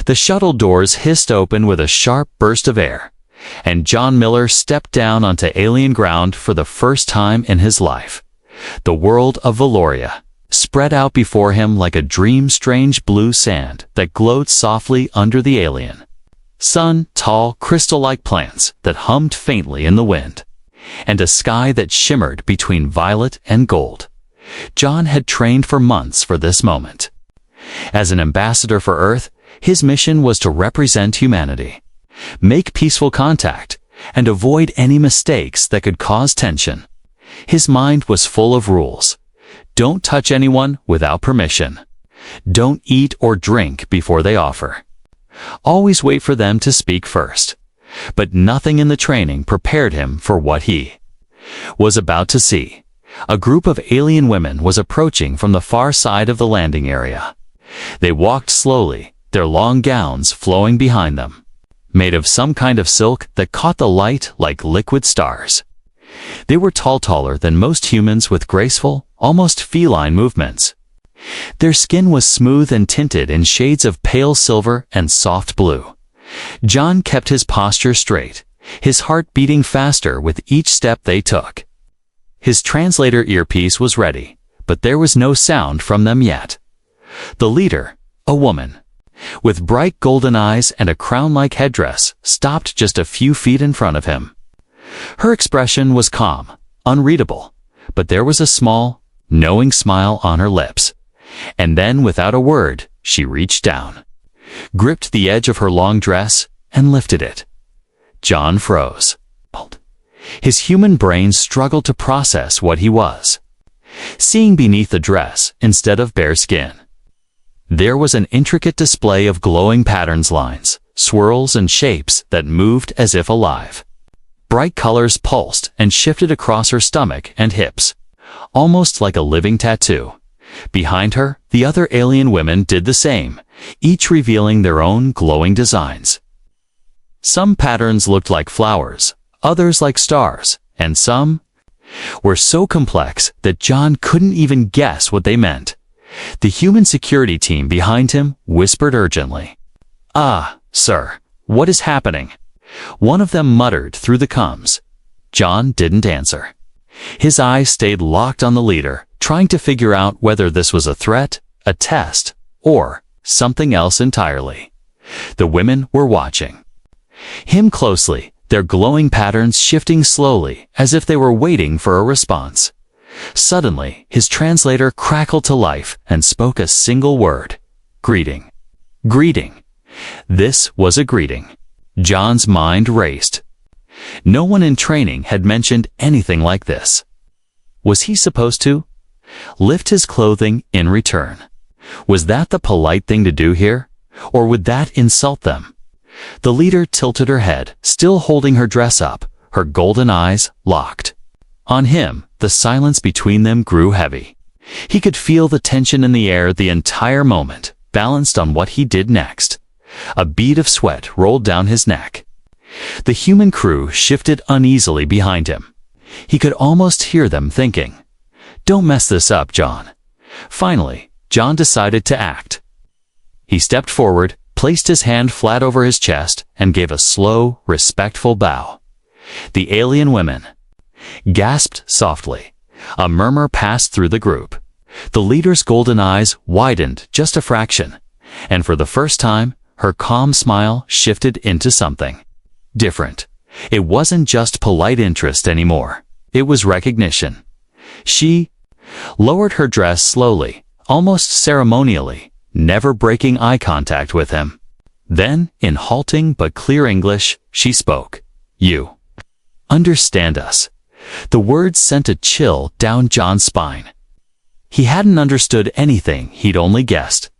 The shuttle doors hissed open with a sharp burst of air, and John Miller stepped down onto alien ground for the first time in his life. The world of Valoria spread out before him like a dream-strange blue sand that glowed softly under the alien sun, tall, crystal-like plants that hummed faintly in the wind, and a sky that shimmered between violet and gold. John had trained for months for this moment. As an ambassador for Earth, his mission was to represent humanity, make peaceful contact, and avoid any mistakes that could cause tension. His mind was full of rules. Don't touch anyone without permission. Don't eat or drink before they offer. Always wait for them to speak first. But nothing in the training prepared him for what he was about to see. A group of alien women was approaching from the far side of the landing area. They walked slowly, their long gowns flowing behind them, made of some kind of silk that caught the light like liquid stars. They were taller than most humans with graceful, almost feline movements. Their skin was smooth and tinted in shades of pale silver and soft blue. John kept his posture straight, his heart beating faster with each step they took. His translator earpiece was ready, but there was no sound from them yet. The leader, a woman, with bright golden eyes and a crown-like headdress, stopped just a few feet in front of him. Her expression was calm, unreadable, but there was a small, knowing smile on her lips. And then, without a word, she reached down, gripped the edge of her long dress, and lifted it. John froze. His human brain struggled to process what he was seeing beneath the dress instead of bare skin. There was an intricate display of glowing patterns, lines, swirls, and shapes that moved as if alive. Bright colors pulsed and shifted across her stomach and hips, almost like a living tattoo. Behind her, the other alien women did the same, each revealing their own glowing designs. Some patterns looked like flowers, others like stars, and some were so complex that John couldn't even guess what they meant. The human security team behind him whispered urgently, "Ah, sir, what is happening?" One of them muttered through the comms. John didn't answer. His eyes stayed locked on the leader, trying to figure out whether this was a threat, a test, or something else entirely. The women were watching him closely, their glowing patterns shifting slowly as if they were waiting for a response. Suddenly, his translator crackled to life and spoke a single word: greeting. Greeting. This was a greeting. John's mind raced. No one in training had mentioned anything like this. Was he supposed to lift his clothing in return? Was that the polite thing to do here? Or would that insult them? The leader tilted her head, still holding her dress up, her golden eyes locked on him. The silence between them grew heavy. He could feel the tension in the air the entire moment, balanced on what he did next. A bead of sweat rolled down his neck. The human crew shifted uneasily behind him. He could almost hear them thinking, "Don't mess this up, John." Finally, John decided to act. He stepped forward, placed his hand flat over his chest, and gave a slow, respectful bow. The alien women gasped softly. A murmur passed through the group. The leader's golden eyes widened just a fraction, and for the first time, her calm smile shifted into something different. It wasn't just polite interest anymore. It was recognition. She lowered her dress slowly, almost ceremonially, never breaking eye contact with him. Then, in halting but clear English, she spoke. "You understand us." The words sent a chill down John's spine. He hadn't understood anything, he'd only guessed.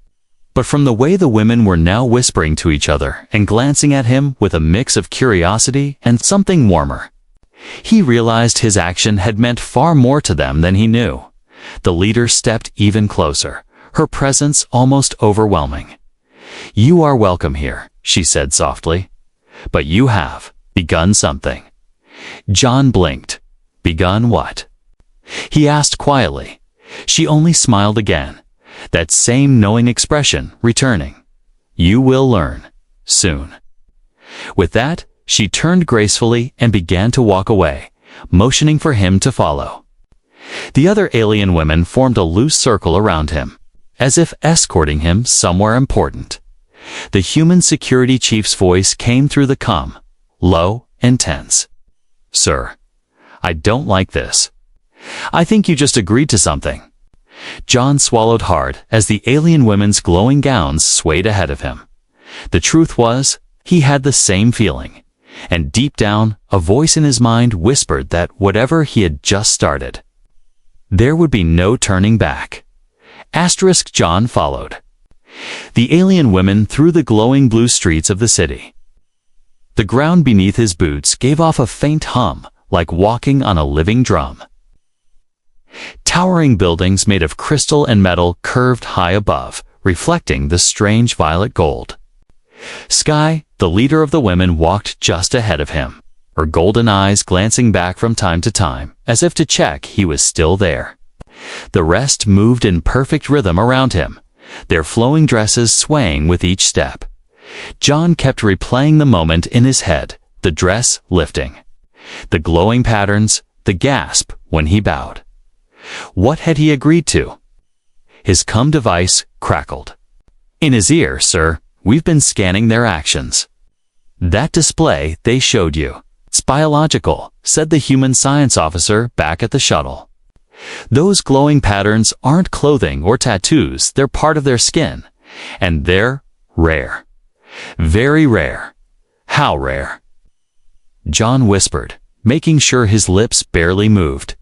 But from the way the women were now whispering to each other and glancing at him with a mix of curiosity and something warmer, he realized his action had meant far more to them than he knew. The leader stepped even closer, her presence almost overwhelming. "You are welcome here," she said softly. "But you have begun something." John blinked. Begun what? He asked quietly. She only smiled again, that same knowing expression returning. You will learn. Soon. With that, she turned gracefully and began to walk away, motioning for him to follow. The other alien women formed a loose circle around him, as if escorting him somewhere important. The human security chief's voice came through the comm, low and tense. Sir, I don't like this. I think you just agreed to something. John swallowed hard as the alien women's glowing gowns swayed ahead of him. The truth was, he had the same feeling, and deep down, a voice in his mind whispered that whatever he had just started, there would be no turning back. John followed the alien women through the glowing blue streets of the city. The ground beneath his boots gave off a faint hum, like walking on a living drum. Towering buildings made of crystal and metal curved high above, reflecting the strange violet gold. Sky, the leader of the women, walked just ahead of him, her golden eyes glancing back from time to time, as if to check he was still there. The rest moved in perfect rhythm around him, their flowing dresses swaying with each step. John kept replaying the moment in his head, the dress lifting, the glowing patterns, the gasp when he bowed. What had he agreed to? His comm device crackled. In his ear, sir, we've been scanning their actions. That display they showed you, it's biological, said the human science officer back at the shuttle. Those glowing patterns aren't clothing or tattoos, they're part of their skin. And they're rare. Very rare. How rare? John whispered, making sure his lips barely moved.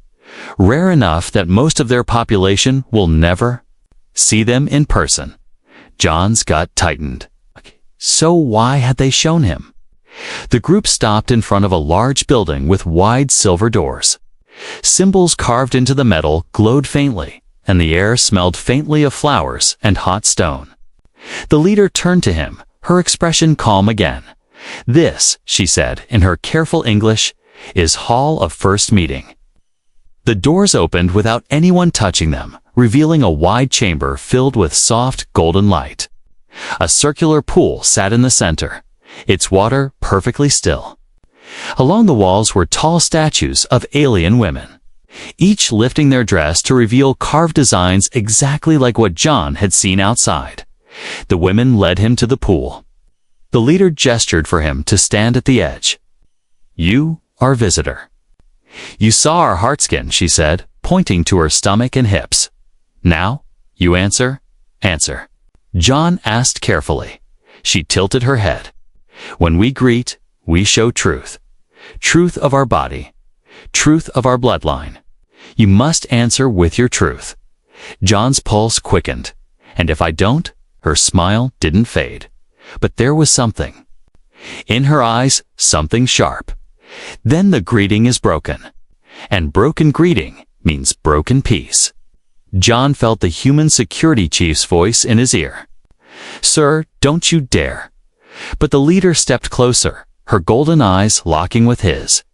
Rare enough that most of their population will never see them in person. John's gut tightened. So why had they shown him? The group stopped in front of a large building with wide silver doors. Symbols carved into the metal glowed faintly, and the air smelled faintly of flowers and hot stone. The leader turned to him, her expression calm again. This, she said in her careful English, is Hall of First Meeting. The doors opened without anyone touching them, revealing a wide chamber filled with soft golden light. A circular pool sat in the center, its water perfectly still. Along the walls were tall statues of alien women, each lifting their dress to reveal carved designs exactly like what John had seen outside. The women led him to the pool. The leader gestured for him to stand at the edge. You are visitor. You saw our heartskin, she said, pointing to her stomach and hips. Now, you answer. John asked carefully. She tilted her head. When we greet, we show truth. Truth of our body. Truth of our bloodline. You must answer with your truth. John's pulse quickened. And if I don't? Her smile didn't fade. But there was something. In her eyes, something sharp. Then the greeting is broken. And broken greeting means broken peace. John felt the human security chief's voice in his ear. Sir, don't you dare. But the leader stepped closer, her golden eyes locking with his.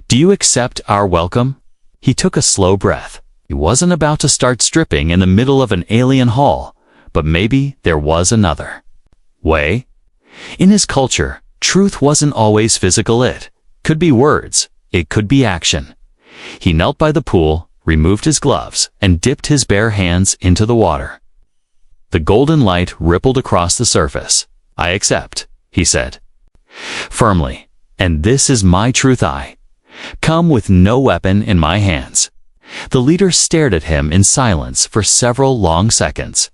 Do you accept our welcome? He took a slow breath. He wasn't about to start stripping in the middle of an alien hall, but maybe there was another way. In his culture, truth wasn't always physical. It could be words, it could be action. He knelt by the pool, removed his gloves, and dipped his bare hands into the water. The golden light rippled across the surface. I accept, he said. Firmly, and this is my truth. I come with no weapon in my hands. The leader stared at him in silence for several long seconds.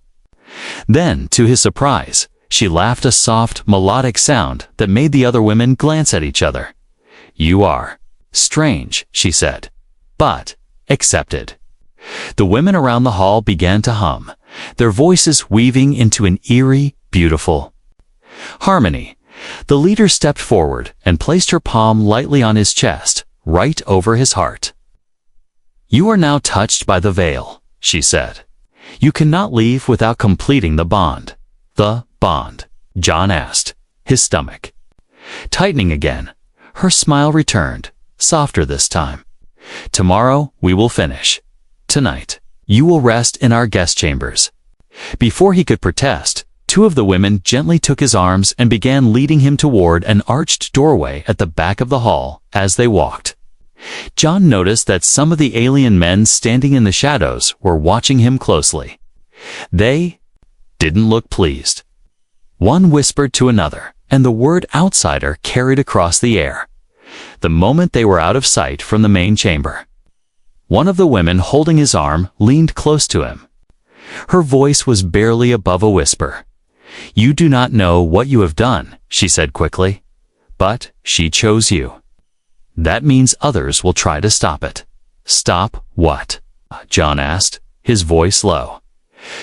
Then, to his surprise, she laughed a soft, melodic sound that made the other women glance at each other. You are strange, she said, but accepted. The women around the hall began to hum, their voices weaving into an eerie, beautiful harmony. The leader stepped forward and placed her palm lightly on his chest, right over his heart. You are now touched by the veil, she said. You cannot leave without completing the bond. The bond? John asked, his stomach tightening again. Her smile returned, softer this time. Tomorrow we will finish. Tonight, you will rest in our guest chambers. Before he could protest, Two of the women gently took his arms and began leading him toward an arched doorway at the back of the hall. As they walked, John noticed that some of the alien men standing in the shadows were watching him closely. They didn't look pleased. One whispered to another, and the word outsider carried across the air. The moment they were out of sight from the main chamber, one of the women holding his arm leaned close to him. Her voice was barely above a whisper. "You do not know what you have done," she said quickly, "but she chose you. That means others will try to stop it." "Stop what?" John asked, his voice low.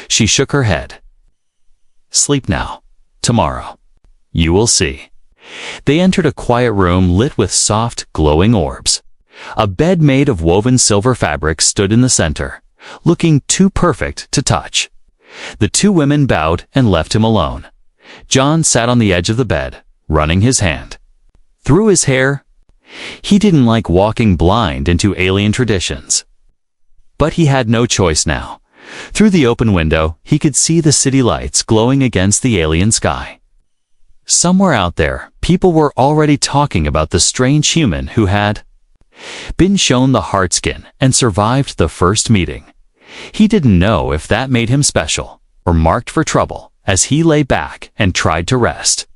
She shook her head. "Sleep now. Tomorrow, you will see." They entered a quiet room lit with soft, glowing orbs. A bed made of woven silver fabric stood in the center, looking too perfect to touch. The two women bowed and left him alone. John sat on the edge of the bed, running his hand through his hair. He didn't like walking blind into alien traditions. But he had no choice now. Through the open window, he could see the city lights glowing against the alien sky. Somewhere out there, people were already talking about the strange human who had been shown the heart skin and survived the first meeting. He didn't know if that made him special or marked for trouble as he lay back and tried to rest.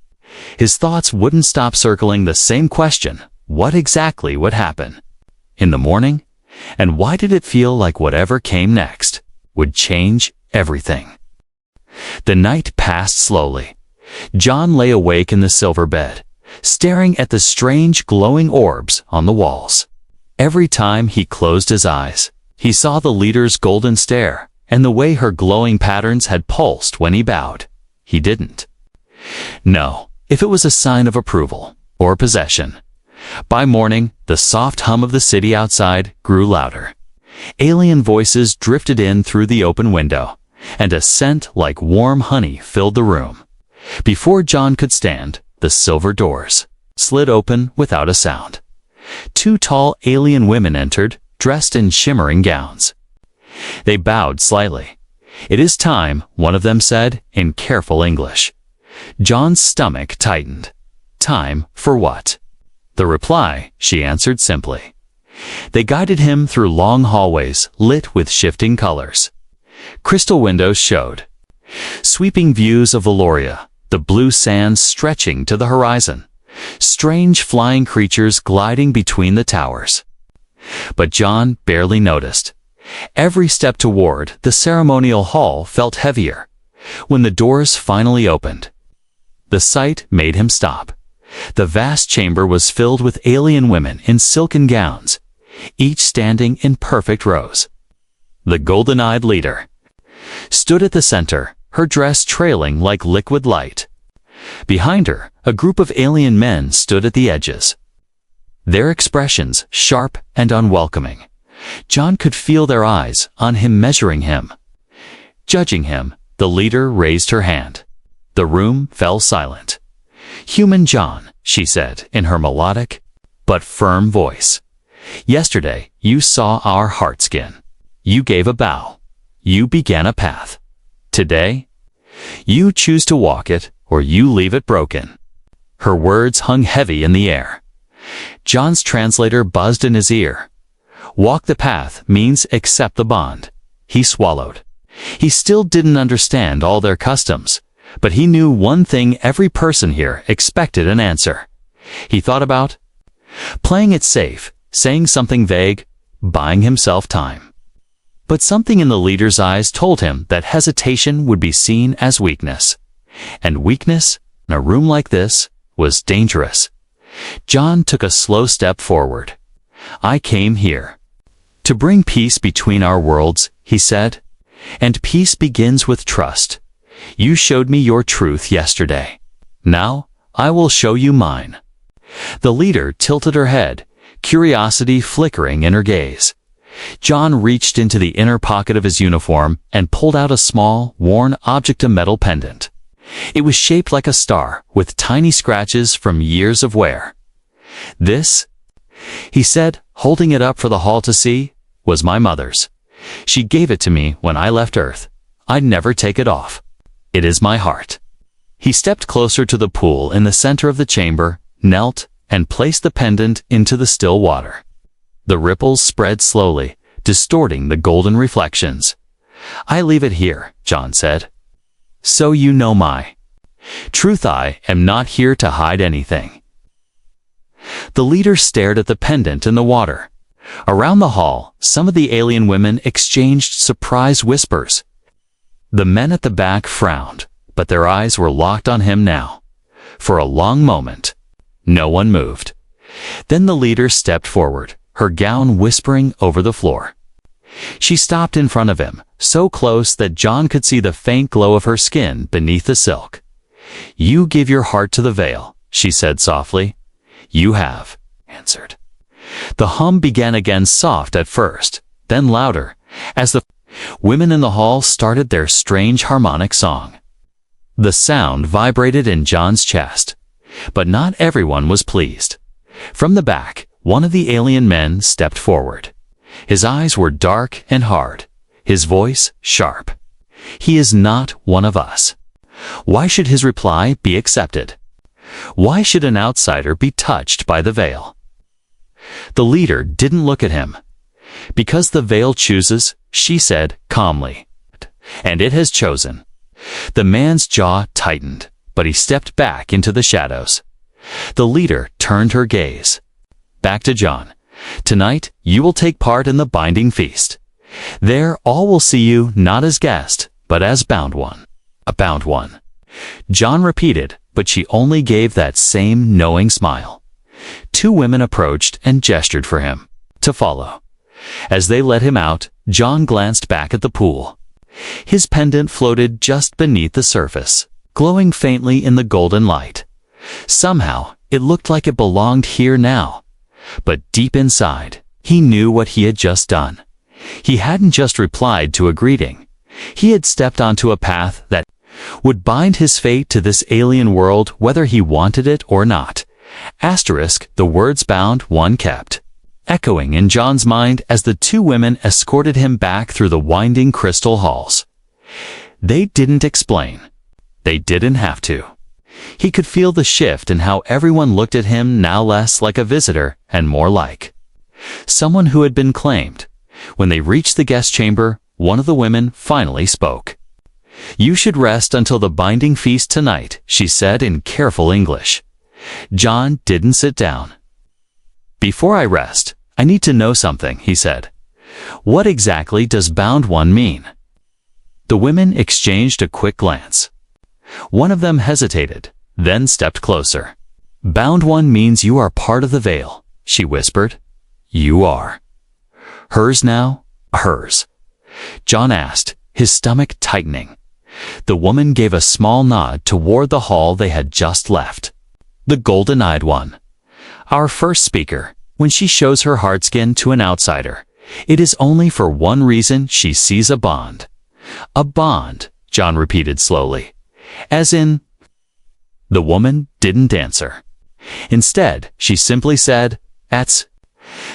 His thoughts wouldn't stop circling the same question: what exactly would happen in the morning? And why did it feel like whatever came next would change everything? The night passed slowly. John lay awake in the silver bed, staring at the strange glowing orbs on the walls. Every time he closed his eyes, he saw the leader's golden stare and the way her glowing patterns had pulsed when he bowed. He didn't know if it was a sign of approval or possession. By morning, the soft hum of the city outside grew louder. Alien voices drifted in through the open window, and a scent like warm honey filled the room. Before John could stand, the silver doors slid open without a sound. Two tall alien women entered, dressed in shimmering gowns. They bowed slightly. "It is time," one of them said in careful English. John's stomach tightened. "Time for what?" The reply, she answered simply. They guided him through long hallways lit with shifting colors. Crystal windows showed sweeping views of Valoria, the blue sands stretching to the horizon, strange flying creatures gliding between the towers. But John barely noticed. Every step toward the ceremonial hall felt heavier. When the doors finally opened, the sight made him stop. The vast chamber was filled with alien women in silken gowns, each standing in perfect rows. The golden-eyed leader stood at the center, her dress trailing like liquid light. Behind her, a group of alien men stood at the edges, their expressions sharp and unwelcoming. John could feel their eyes on him, measuring him, judging him. The leader raised her hand. The room fell silent. "Human John," she said in her melodic but firm voice. "Yesterday, you saw our heart skin. You gave a bow. You began a path. Today, you choose to walk it or you leave it broken." Her words hung heavy in the air. John's translator buzzed in his ear. Walk the path means accept the bond. He swallowed. He still didn't understand all their customs, but he knew one thing: every person here expected an answer. He thought about playing it safe, saying something vague, buying himself time. But something in the leader's eyes told him that hesitation would be seen as weakness. And weakness, in a room like this, was dangerous. John took a slow step forward. "I came here to bring peace between our worlds," he said. "And peace begins with trust. You showed me your truth yesterday. Now, I will show you mine." The leader tilted her head, curiosity flickering in her gaze. John reached into the inner pocket of his uniform and pulled out a small, worn object, a metal pendant. It was shaped like a star, with tiny scratches from years of wear. "This," he said, holding it up for the hall to see, "was my mother's. She gave it to me when I left Earth. I'd never take it off." It is my heart." He stepped closer to the pool in the center of the chamber, knelt, and placed the pendant into the still water. The ripples spread slowly, distorting the golden reflections. "I leave it here," John said. "So you know my truth. I am not here to hide anything." The leader stared at the pendant in the water. Around the hall, some of the alien women exchanged surprised whispers. The men at the back frowned, but their eyes were locked on him now. For a long moment, no one moved. Then the leader stepped forward, her gown whispering over the floor. She stopped in front of him, so close that John could see the faint glow of her skin beneath the silk. "You give your heart to the veil," she said softly. "You have," answered. The hum began again, soft at first, then louder, as the women in the hall started their strange harmonic song. The sound vibrated in John's chest, but not everyone was pleased. From the back, one of the alien men stepped forward. His eyes were dark and hard, his voice sharp. "He is not one of us." Why should his reply be accepted? Why should an outsider be touched by the veil? The leader didn't look at him. "Because the veil chooses," she said calmly, "and it has chosen." The man's jaw tightened, but he stepped back into the shadows. The leader turned her gaze back to John. "Tonight, you will take part in the binding feast. There, all will see you not as guest, but as bound one." "A bound one," John repeated, but she only gave that same knowing smile. Two women approached and gestured for him to follow. As they led him out, John glanced back at the pool. His pendant floated just beneath the surface, glowing faintly in the golden light. Somehow, it looked like it belonged here now. But deep inside, he knew what he had just done. He hadn't just replied to a greeting. He had stepped onto a path that would bind his fate to this alien world whether he wanted it or not. Asterisk, the words "bound one" kept echoing in John's mind as the two women escorted him back through the winding crystal halls. They didn't explain. They didn't have to. He could feel the shift in how everyone looked at him, now less like a visitor and more like someone who had been claimed. When they reached the guest chamber, one of the women finally spoke. "You should rest until the binding feast tonight," she said in careful English. John didn't sit down. "Before I rest, I need to know something," he said. "What exactly does bound one mean?" The women exchanged a quick glance. One of them hesitated, then stepped closer. "Bound one means you are part of the veil," she whispered. "You are." "Hers now?" "Hers?" John asked, his stomach tightening. The woman gave a small nod toward the hall they had just left. "The golden-eyed one. Our first speaker. When she shows her heartskin to an outsider, it is only for one reason: she sees a bond." "A bond," John repeated slowly. "As in?" The woman didn't answer. Instead, she simply said, "At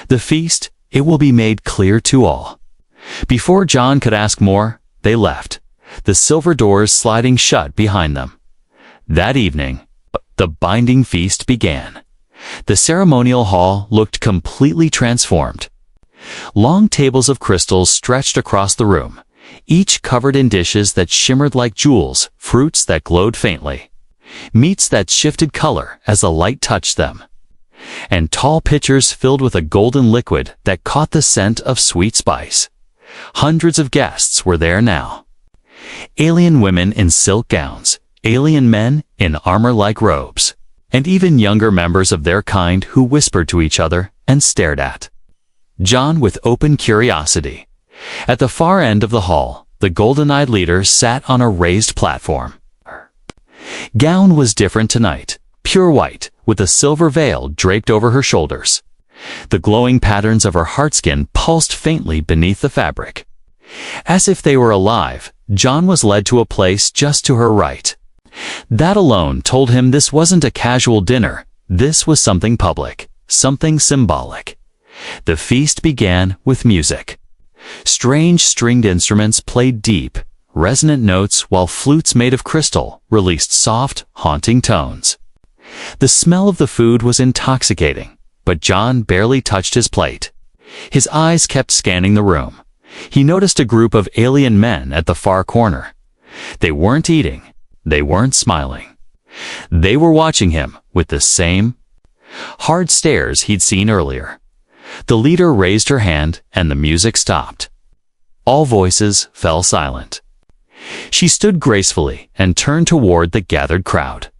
the feast, it will be made clear to all." Before John could ask more, they left, the silver doors sliding shut behind them. That evening, the binding feast began. The ceremonial hall looked completely transformed. Long tables of crystals stretched across the room, each covered in dishes that shimmered like jewels, fruits that glowed faintly, meats that shifted color as the light touched them, and tall pitchers filled with a golden liquid that caught the scent of sweet spice. Hundreds of guests were there now. Alien women in silk gowns, alien men in armor-like robes, and even younger members of their kind who whispered to each other and stared at John with open curiosity. At the far end of the hall, the golden-eyed leader sat on a raised platform. Her gown was different tonight, pure white, with a silver veil draped over her shoulders. The glowing patterns of her heartskin pulsed faintly beneath the fabric. As if they were alive, John was led to a place just to her right. That alone told him this wasn't a casual dinner. This was something public, something symbolic. The feast began with music. Strange stringed instruments played deep, resonant notes, while flutes made of crystal released soft, haunting tones. The smell of the food was intoxicating, but John barely touched his plate. His eyes kept scanning the room. He noticed a group of alien men at the far corner. They weren't eating. They weren't smiling. They were watching him with the same hard stares he'd seen earlier. The leader raised her hand and the music stopped. All voices fell silent. She stood gracefully and turned toward the gathered crowd.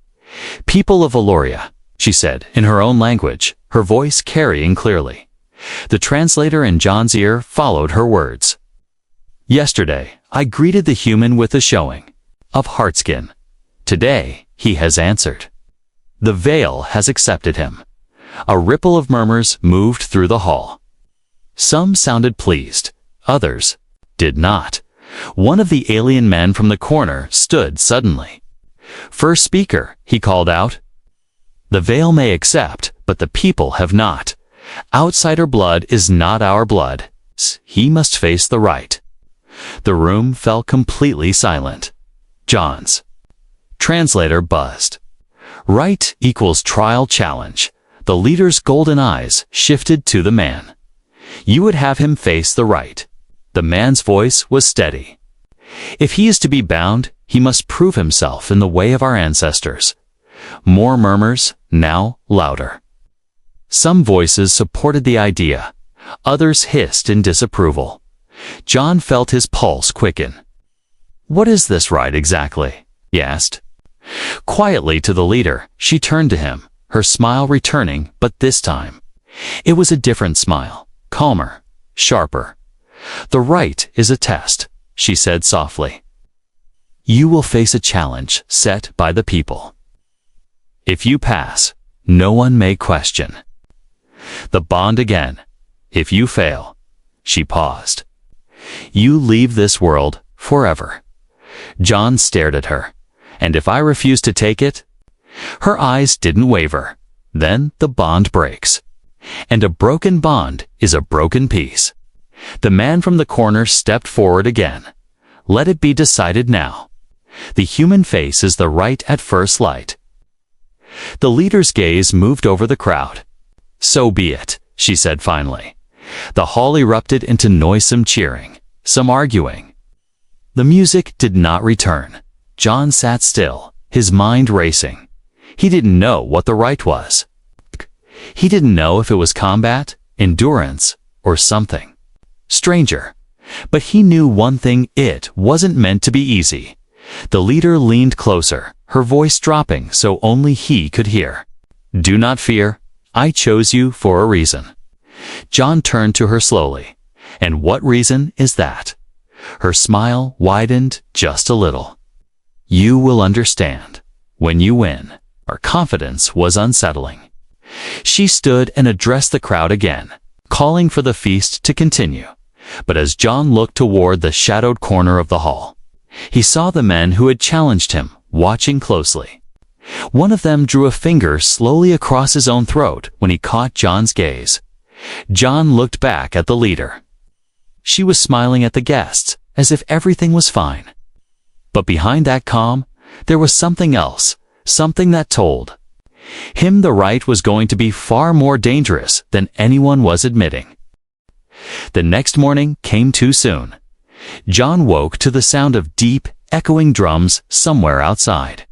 "People of Valoria," she said in her own language, her voice carrying clearly. The translator in John's ear followed her words. "Yesterday, I greeted the human with a showing of heartskin. Today, he has answered. The veil has accepted him." A ripple of murmurs moved through the hall. Some sounded pleased, others did not. One of the alien men from the corner stood suddenly. "First speaker," he called out. "The veil may accept, but the people have not. Outsider blood is not our blood. He must face the right." The room fell completely silent. John's translator buzzed. "Right equals trial challenge." The leader's golden eyes shifted to the man. "You would have him face the right." The man's voice was steady. "If he is to be bound, he must prove himself in the way of our ancestors." More murmurs, now louder. Some voices supported the idea. Others hissed in disapproval. John felt his pulse quicken. "What is this right exactly?" he asked. Quietly to the leader, she turned to him, her smile returning, but this time it was a different smile, calmer, sharper. "The right is a test," she said softly. "You will face a challenge set by the people. If you pass, no one may question. The bond again. If you fail," she paused, "you leave this world forever." John stared at her. "And if I refuse to take it?" Her eyes didn't waver. "Then the bond breaks. And a broken bond is a broken peace." The man from the corner stepped forward again. "Let it be decided now. The human face is the right at first light." The leader's gaze moved over the crowd. "So be it," she said finally. The hall erupted into noisome cheering, some arguing. The music did not return. John sat still, his mind racing. He didn't know what the right was. He didn't know if it was combat, endurance, or something stranger. But he knew one thing: it wasn't meant to be easy. The leader leaned closer, her voice dropping so only he could hear. "Do not fear. I chose you for a reason." John turned to her slowly. "And what reason is that?" Her smile widened just a little. "You will understand when you win." Her confidence was unsettling. She stood and addressed the crowd again, calling for the feast to continue. But as John looked toward the shadowed corner of the hall, he saw the men who had challenged him watching closely. One of them drew a finger slowly across his own throat when he caught John's gaze. John looked back at the leader. She was smiling at the guests, as if everything was fine. But behind that calm, there was something else, something that told him the right was going to be far more dangerous than anyone was admitting. The next morning came too soon. John woke to the sound of deep, echoing drums somewhere outside.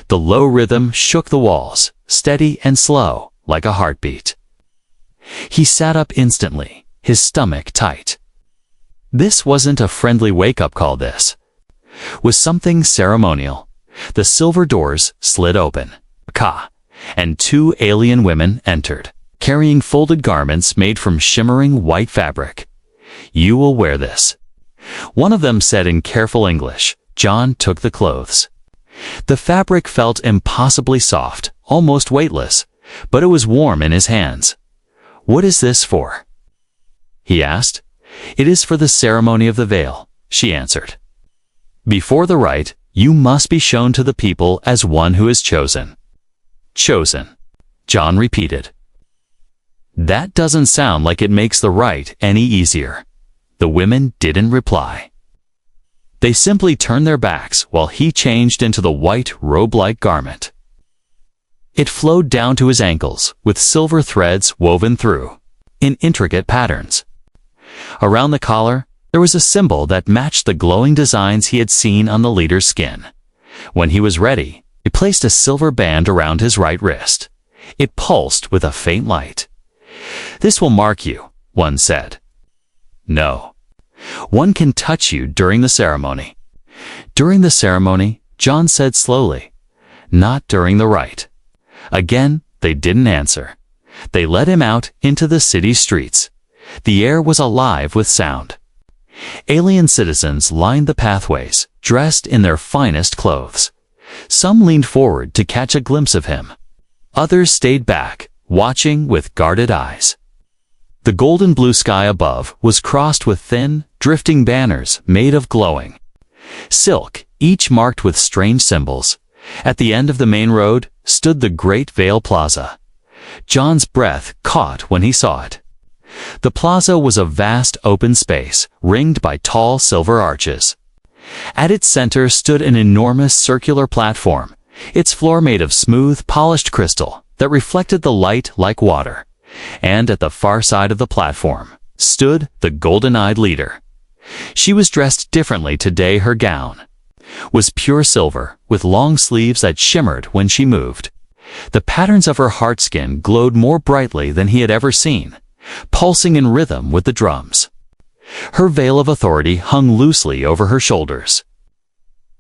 The low rhythm shook the walls, steady and slow, like a heartbeat. He sat up instantly, his stomach tight. This wasn't a friendly wake-up call, this was something ceremonial. The silver doors slid open. Ka! And two alien women entered, carrying folded garments made from shimmering white fabric. "You will wear this," one of them said in careful English. John took the clothes. The fabric felt impossibly soft, almost weightless, but it was warm in his hands. "What is this for?" he asked. "It is for the ceremony of the veil," she answered. "Before the rite, you must be shown to the people as one who is chosen." "Chosen," John repeated. "That doesn't sound like it makes the rite any easier." The women didn't reply. They simply turned their backs while he changed into the white robe-like garment. It flowed down to his ankles, with silver threads woven through, in intricate patterns. Around the collar, there was a symbol that matched the glowing designs he had seen on the leader's skin. When he was ready, he placed a silver band around his right wrist. It pulsed with a faint light. "This will mark you," one said. "No. One can touch you during the ceremony." "During the ceremony," John said slowly. "Not during the rite." Again, they didn't answer. They led him out into the city streets. The air was alive with sound. Alien citizens lined the pathways, dressed in their finest clothes. Some leaned forward to catch a glimpse of him. Others stayed back, watching with guarded eyes. The golden blue sky above was crossed with thin, drifting banners made of glowing silk, each marked with strange symbols. At the end of the main road stood the Great Vale Plaza. John's breath caught when he saw it. The plaza was a vast open space, ringed by tall silver arches. At its center stood an enormous circular platform, its floor made of smooth, polished crystal that reflected the light like water. And at the far side of the platform stood the golden-eyed leader. She was dressed differently today. Her gown was pure silver, with long sleeves that shimmered when she moved. The patterns of her heart skin glowed more brightly than he had ever seen, pulsing in rhythm with the drums. Her veil of authority hung loosely over her shoulders.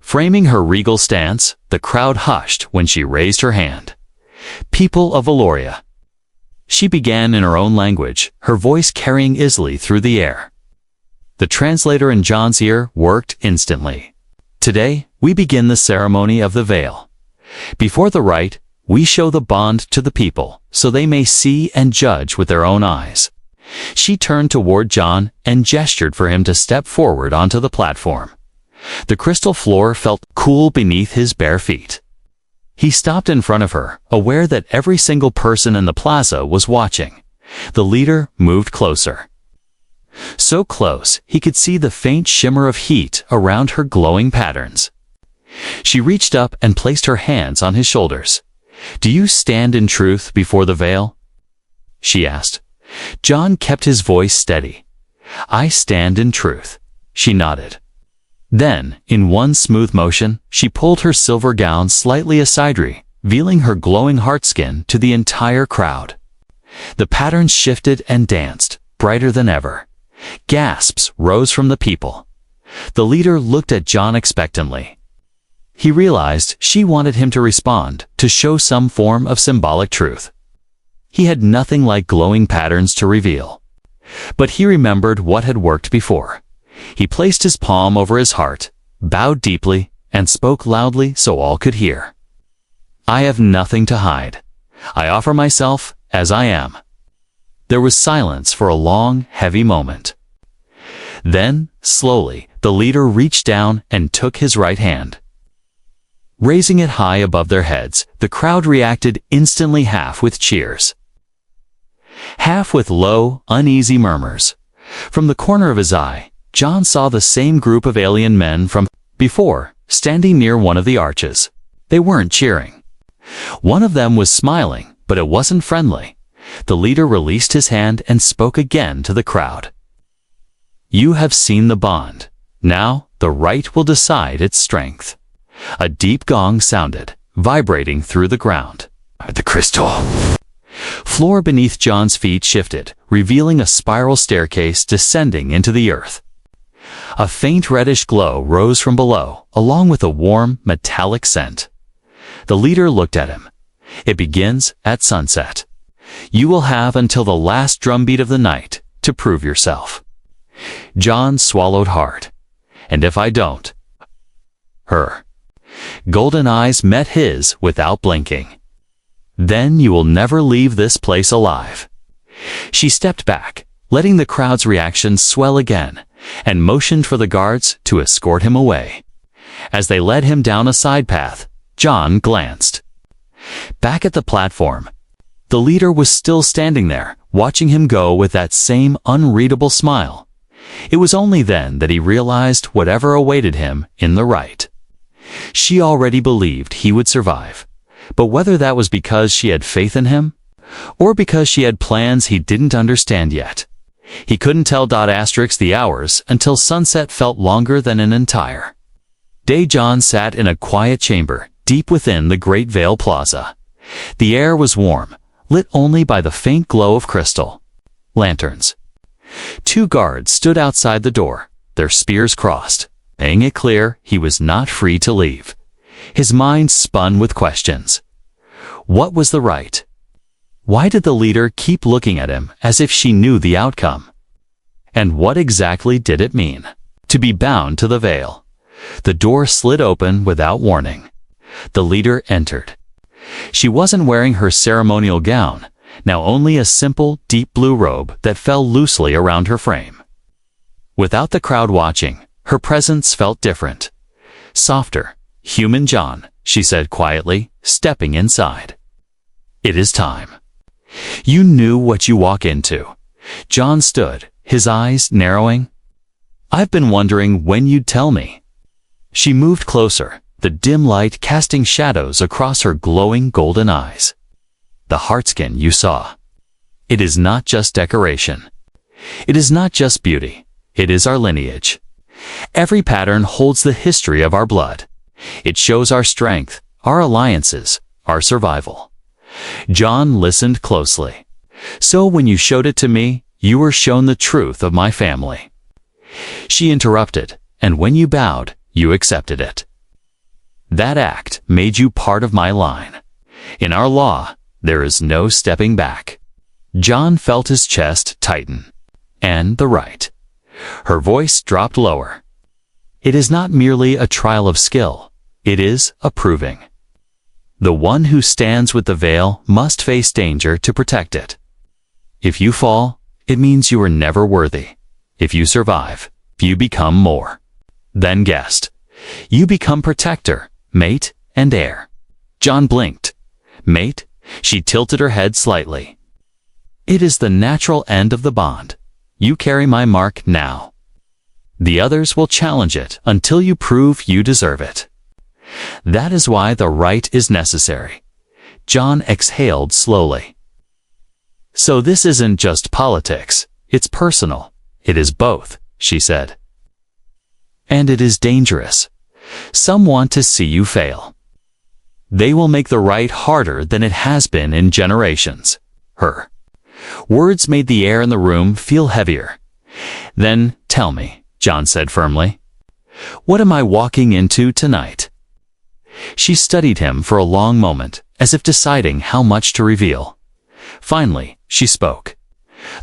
Framing her regal stance, the crowd hushed when she raised her hand. "People of Valoria." She began in her own language, her voice carrying easily through the air. The translator in John's ear worked instantly. "Today, we begin the ceremony of the veil. Before the rite, we show the bond to the people, so they may see and judge with their own eyes." She turned toward John and gestured for him to step forward onto the platform. The crystal floor felt cool beneath his bare feet. He stopped in front of her, aware that every single person in the plaza was watching. The leader moved closer. So close, he could see the faint shimmer of heat around her glowing patterns. She reached up and placed her hands on his shoulders. "Do you stand in truth before the veil?" she asked. John kept his voice steady. "I stand in truth." She nodded. Then, in one smooth motion, she pulled her silver gown slightly aside, revealing her glowing heart skin to the entire crowd. The patterns shifted and danced, brighter than ever. Gasps rose from the people. The leader looked at John expectantly. He realized she wanted him to respond, to show some form of symbolic truth. He had nothing like glowing patterns to reveal. But he remembered what had worked before. He placed his palm over his heart, bowed deeply, and spoke loudly so all could hear. "I have nothing to hide. I offer myself as I am." There was silence for a long, heavy moment. Then, slowly, the leader reached down and took his right hand. Raising it high above their heads, the crowd reacted instantly, half with cheers, half with low, uneasy murmurs. From the corner of his eye, John saw the same group of alien men from before, standing near one of the arches. They weren't cheering. One of them was smiling, but it wasn't friendly. The leader released his hand and spoke again to the crowd. "You have seen the bond. Now, the rite will decide its strength." A deep gong sounded, vibrating through the ground. The crystal floor beneath John's feet shifted, revealing a spiral staircase descending into the earth. A faint reddish glow rose from below, along with a warm, metallic scent. The leader looked at him. "It begins at sunset. You will have until the last drumbeat of the night to prove yourself." John swallowed hard. "And if I don't?" Her golden eyes met his without blinking. "Then you will never leave this place alive." She stepped back, letting the crowd's reaction swell again, and motioned for the guards to escort him away. As they led him down a side path, John glanced. Back at the platform, the leader was still standing there, watching him go with that same unreadable smile. It was only then that he realized whatever awaited him in the right. She already believed he would survive, but whether that was because she had faith in him, or because she had plans he didn't understand yet, he couldn't tell. The hours until sunset felt longer than an entire day. John sat in a quiet chamber deep within the Great Vale Plaza. The air was warm, lit only by the faint glow of crystal lanterns. 2 guards stood outside the door, their spears crossed, making it clear he was not free to leave. His mind spun with questions. What was the right? Why did the leader keep looking at him as if she knew the outcome? And what exactly did it mean to be bound to the veil? The door slid open without warning. The leader entered. She wasn't wearing her ceremonial gown, now only a simple, deep blue robe that fell loosely around her frame. Without the crowd watching, her presence felt different. Softer, human. John, she said quietly, stepping inside. It is time. You knew what you walk into. John stood, his eyes narrowing. I've been wondering when you'd tell me. She moved closer, the dim light casting shadows across her glowing golden eyes. The heartskin you saw. It is not just decoration. It is not just beauty. It is our lineage. Every pattern holds the history of our blood. It shows our strength, our alliances, our survival. John listened closely. So when you showed it to me, you were shown the truth of my family. She interrupted, and when you bowed, you accepted it. That act made you part of my line. In our law, there is no stepping back. John felt his chest tighten. And the right. Her voice dropped lower. It is not merely a trial of skill. It is a proving. The one who stands with the veil must face danger to protect it. If you fall, it means you were never worthy. If you survive, you become more than guest. You become protector, mate, and heir. John blinked. Mate? She tilted her head slightly. It is the natural end of the bond. You carry my mark now. The others will challenge it until you prove you deserve it. That is why the right is necessary. John exhaled slowly. So this isn't just politics, it's personal. It is both, she said. And it is dangerous. Some want to see you fail. They will make the right harder than it has been in generations. Her words made the air in the room feel heavier. Then, tell me, John said firmly. What am I walking into tonight? She studied him for a long moment, as if deciding how much to reveal. Finally, she spoke.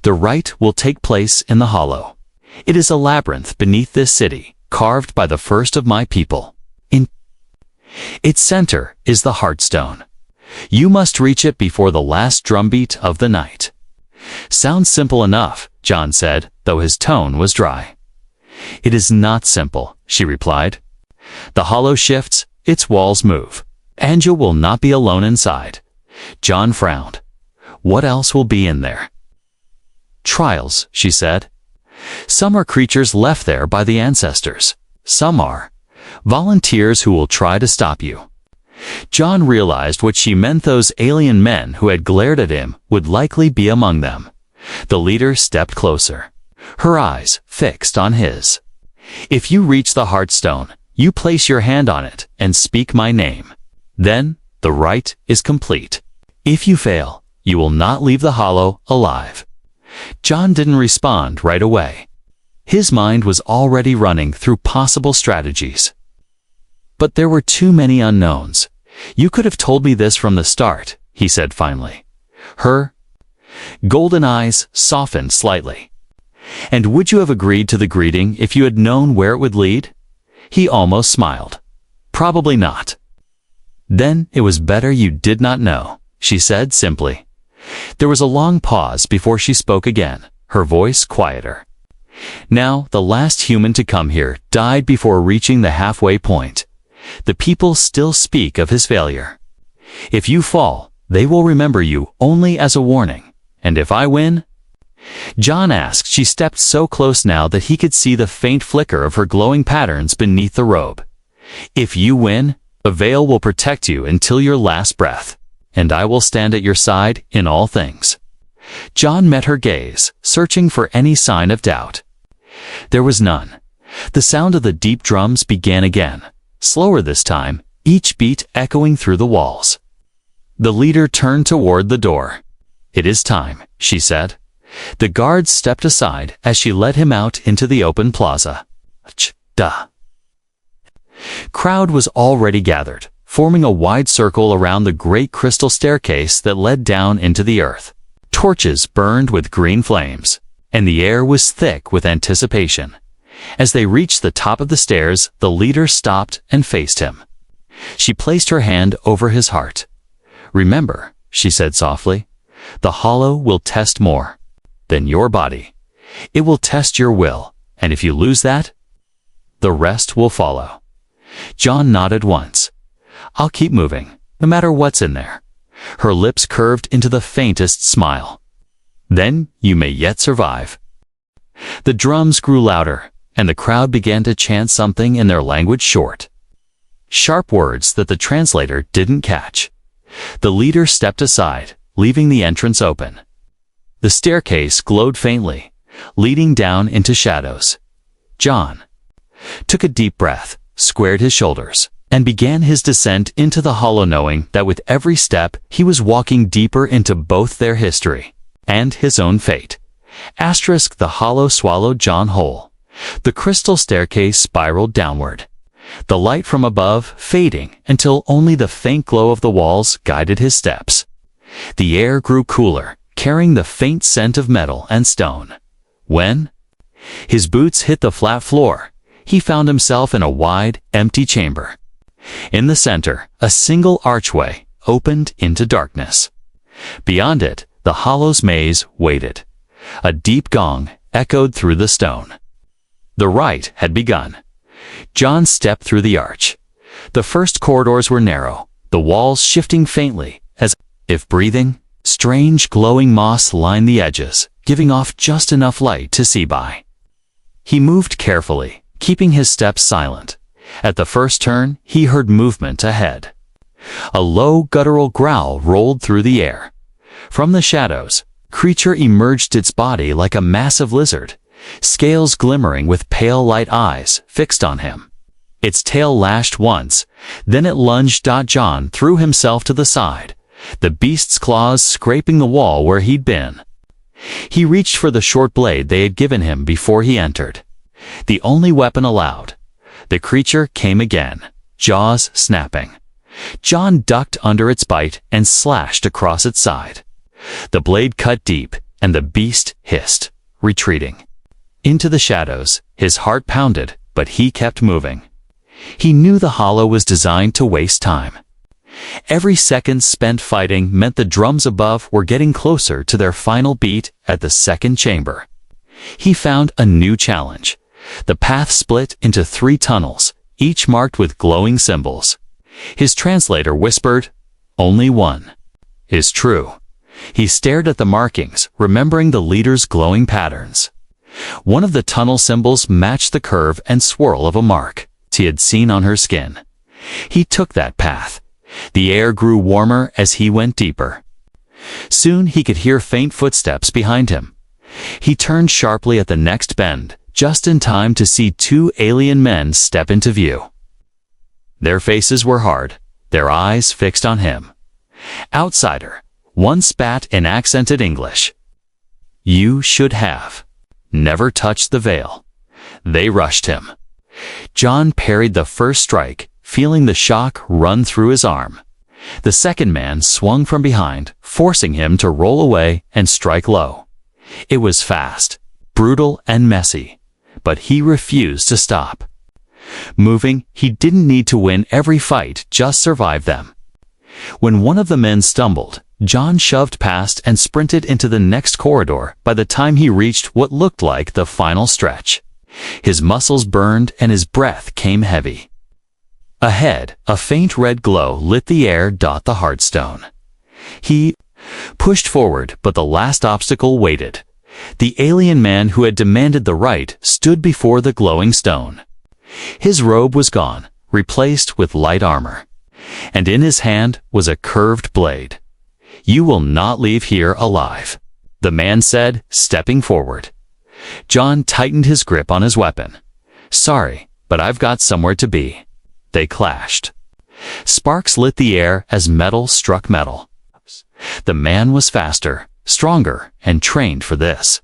The rite will take place in the hollow. It is a labyrinth beneath this city, carved by the first of my people. In its center is the Heartstone. You must reach it before the last drumbeat of the night. Sounds simple enough, John said, though his tone was dry. It is not simple, she replied. The hollow shifts, its walls move. And you will not be alone inside. John frowned. What else will be in there? Trials, she said. Some are creatures left there by the ancestors. Some are volunteers who will try to stop you. John realized what she meant. Those alien men who had glared at him would likely be among them. The leader stepped closer, her eyes fixed on his. If you reach the Heartstone, you place your hand on it and speak my name. Then the rite is complete. If you fail, you will not leave the hollow alive. John didn't respond right away. His mind was already running through possible strategies. But there were too many unknowns. You could have told me this from the start, he said finally. Her golden eyes softened slightly. And would you have agreed to the greeting if you had known where it would lead? He almost smiled. Probably not. Then it was better you did not know, she said simply. There was a long pause before she spoke again, her voice quieter. Now, the last human to come here died before reaching the halfway point. The people still speak of his failure. If you fall, they will remember you only as a warning. And if I win, John asked. She stepped so close now that he could see the faint flicker of her glowing patterns beneath the robe. "If you win, the veil will protect you until your last breath, and I will stand at your side in all things." John met her gaze, searching for any sign of doubt. There was none. The sound of the deep drums began again, slower this time, each beat echoing through the walls. The leader turned toward the door. "It is time," she said. The guards stepped aside as she led him out into the open plaza. Ch-da. Crowd was already gathered, forming a wide circle around the great crystal staircase that led down into the earth. Torches burned with green flames, and the air was thick with anticipation. As they reached the top of the stairs, the leader stopped and faced him. She placed her hand over his heart. "Remember," she said softly, "the hollow will test more than your body. It will test your will, and if you lose that, the rest will follow." John nodded once. "I'll keep moving, no matter what's in there." Her lips curved into the faintest smile. "Then you may yet survive." The drums grew louder, and the crowd began to chant something in their language, sharp words that the translator didn't catch. The leader stepped aside, leaving the entrance open. The staircase glowed faintly, leading down into shadows. John took a deep breath, squared his shoulders, and began his descent into the hollow, knowing that with every step he was walking deeper into both their history and his own fate. The hollow swallowed John whole. The crystal staircase spiraled downward, the light from above fading until only the faint glow of the walls guided his steps. The air grew cooler, carrying the faint scent of metal and stone. When his boots hit the flat floor, he found himself in a wide, empty chamber. In the center, a single archway opened into darkness. Beyond it, the hollow's maze waited. A deep gong echoed through the stone. The rite had begun. John stepped through the arch. The first corridors were narrow, the walls shifting faintly, as if breathing. Strange glowing moss lined the edges, giving off just enough light to see by. He moved carefully, keeping his steps silent. At the first turn, he heard movement ahead. A low guttural growl rolled through the air. From the shadows, creature emerged, its body like a massive lizard, scales glimmering with pale light eyes fixed on him. Its tail lashed once, then it lunged. John threw himself to the side, the beast's claws scraping the wall where he'd been. He reached for the short blade they had given him before he entered, the only weapon allowed. The creature came again, jaws snapping. John ducked under its bite and slashed across its side. The blade cut deep, and the beast hissed, retreating. Into the shadows, his heart pounded, but he kept moving. He knew the hollow was designed to waste time. Every second spent fighting meant the drums above were getting closer to their final beat at the second chamber. He found a new challenge. The path split into 3 tunnels, each marked with glowing symbols. His translator whispered, "Only one is true." He stared at the markings, remembering the leader's glowing patterns. One of the tunnel symbols matched the curve and swirl of a mark he had seen on her skin. He took that path. The air grew warmer as he went deeper. Soon he could hear faint footsteps behind him. He turned sharply at the next bend, just in time to see 2 alien men step into view. Their faces were hard, their eyes fixed on him. "Outsider," one spat in accented English. "You should have never touched the veil." They rushed him. John parried the first strike, feeling the shock run through his arm. The second man swung from behind, forcing him to roll away and strike low. It was fast, brutal, and messy, but he refused to stop. Moving, he didn't need to win every fight, just survive them. When one of the men stumbled, John shoved past and sprinted into the next corridor. By the time he reached what looked like the final stretch, his muscles burned and his breath came heavy. Ahead, a faint red glow lit the air. The Heartstone. He pushed forward, but the last obstacle waited. The alien man who had demanded the right stood before the glowing stone. His robe was gone, replaced with light armor, and in his hand was a curved blade. "You will not leave here alive," the man said, stepping forward. John tightened his grip on his weapon. "Sorry, but I've got somewhere to be." They clashed. Sparks lit the air as metal struck metal. The man was faster, stronger, and trained for this.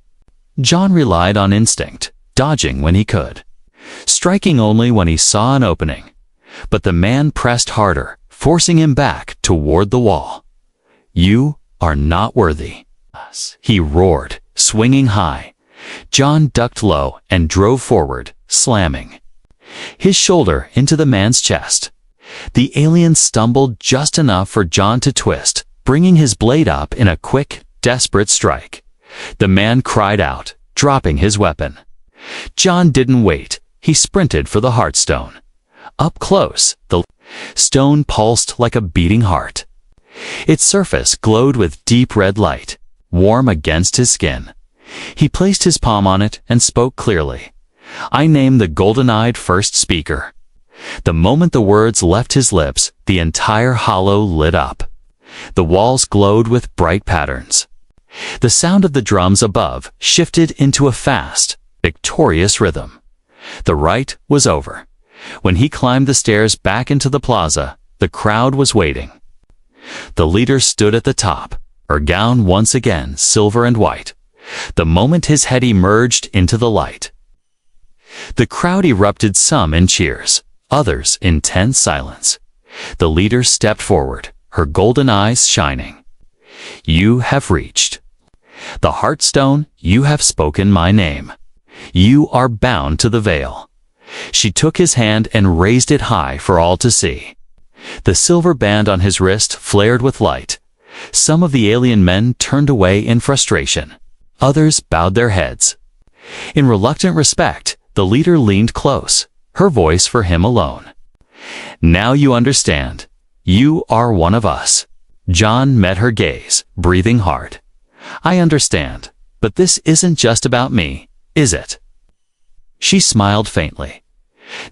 John relied on instinct, dodging when he could, striking only when he saw an opening. But the man pressed harder, forcing him back toward the wall. "You are not worthy," he roared, swinging high. John ducked low and drove forward, slamming his shoulder into the man's chest. The alien stumbled just enough for John to twist, bringing his blade up in a quick, desperate strike. The man cried out, dropping his weapon. John didn't wait. He sprinted for the heartstone. Up close, the stone pulsed like a beating heart. Its surface glowed with deep red light, warm against his skin. He placed his palm on it and spoke clearly. "I name the golden-eyed first speaker." The moment the words left his lips, the entire hollow lit up. The walls glowed with bright patterns. The sound of the drums above shifted into a fast, victorious rhythm. The rite was over. When he climbed the stairs back into the plaza, the crowd was waiting. The leader stood at the top, her gown once again silver and white. The moment his head emerged into the light, the crowd erupted, some in cheers, others in tense silence. The leader stepped forward, her golden eyes shining. "You have reached the Heartstone, you have spoken my name. You are bound to the veil." She took his hand and raised it high for all to see. The silver band on his wrist flared with light. Some of the alien men turned away in frustration. Others bowed their heads. In reluctant respect, the leader leaned close, her voice for him alone. "Now you understand. You are one of us." John met her gaze, breathing hard. "I understand, but this isn't just about me, is it?" She smiled faintly.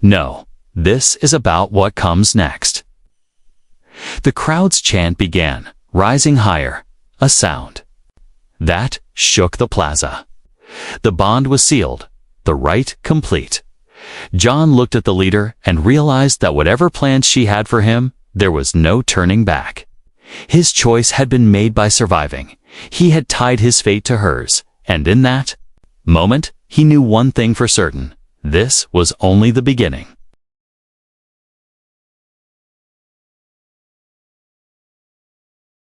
"No, this is about what comes next." The crowd's chant began, rising higher, a sound that shook the plaza. The bond was sealed, the rite complete. John looked at the leader and realized that whatever plans she had for him, there was no turning back. His choice had been made by surviving. He had tied his fate to hers, and in that moment, he knew one thing for certain: this was only the beginning.